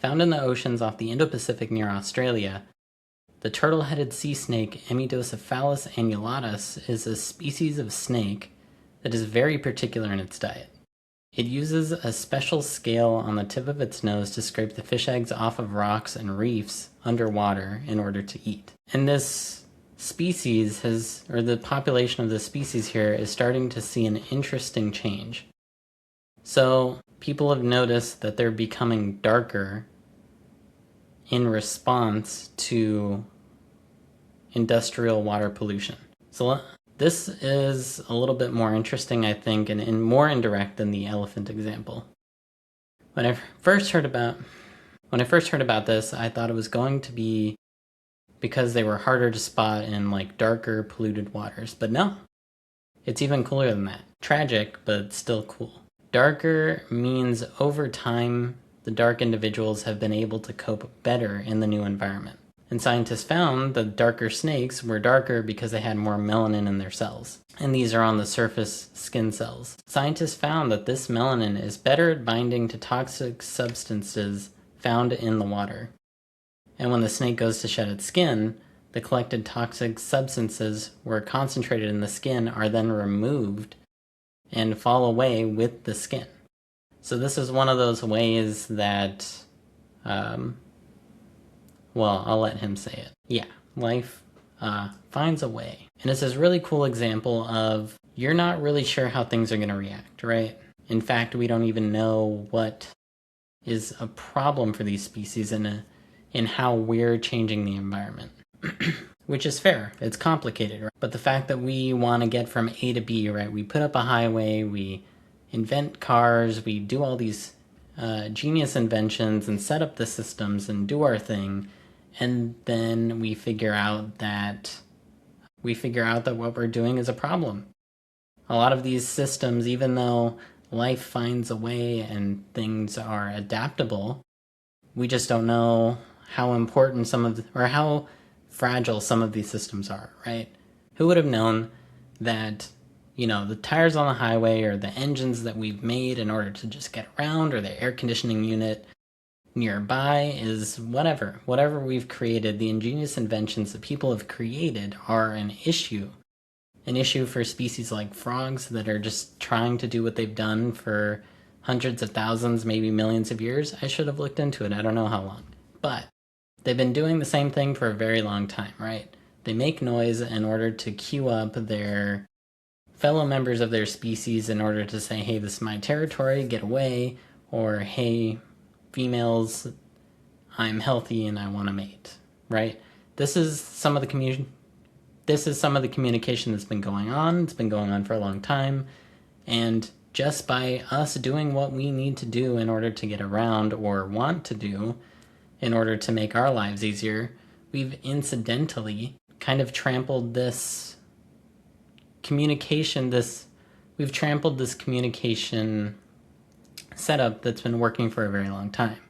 Found in the oceans off the Indo-Pacific near Australia, the turtle-headed sea snake Hemidocephalus annulatus is a species of snake that is very particular in its diet. It uses a special scale on the tip of its nose to scrape the fish eggs off of rocks and reefs underwater in order to eat. And this species the population of this species here is starting to see an interesting change. So people have noticed that they're becoming darker in response to industrial water pollution. So this is a little bit more interesting, I think, and more indirect than the elephant example. When I first heard about this, I thought it was going to be because they were harder to spot in like darker polluted waters, but no. It's even cooler than that. Tragic, but still cool. Darker means over time, the dark individuals have been able to cope better in the new environment. And scientists found that darker snakes were darker because they had more melanin in their cells. And these are on the surface skin cells. Scientists found that this melanin is better at binding to toxic substances found in the water. And when the snake goes to shed its skin, the collected toxic substances were concentrated in the skin are then removed and fall away with the skin. So this is one of those ways that, well, I'll let him say it. Yeah, life finds a way. And it's this really cool example of you're not really sure how things are going to react, right? In fact, we don't even know what is a problem for these species in how we're changing the environment. Which is fair. It's complicated, right? But the fact that we want to get from A to B, right? We put up a highway, we invent cars, we do all these genius inventions and set up the systems and do our thing, and then we figure out that what we're doing is a problem. A lot of these systems, even though life finds a way and things are adaptable, we just don't know how important or how fragile some of these systems are, right? Who would have known that, the tires on the highway or the engines that we've made in order to just get around, or the air conditioning unit nearby is whatever we've created, the ingenious inventions that people have created are an issue for species like frogs that are just trying to do what they've done for hundreds of thousands, maybe millions of years. I should have looked into it. I don't know how long, but they've been doing the same thing for a very long time, right? They make noise in order to cue up their fellow members of their species in order to say, hey, this is my territory, get away, or hey, females, I'm healthy and I want to mate, right? This is some of the communication that's been going on. It's been going on for a long time, and just by us doing what we need to do in order to get around, or want to do in order to make our lives easier, we've incidentally kind of trampled this communication setup that's been working for a very long time.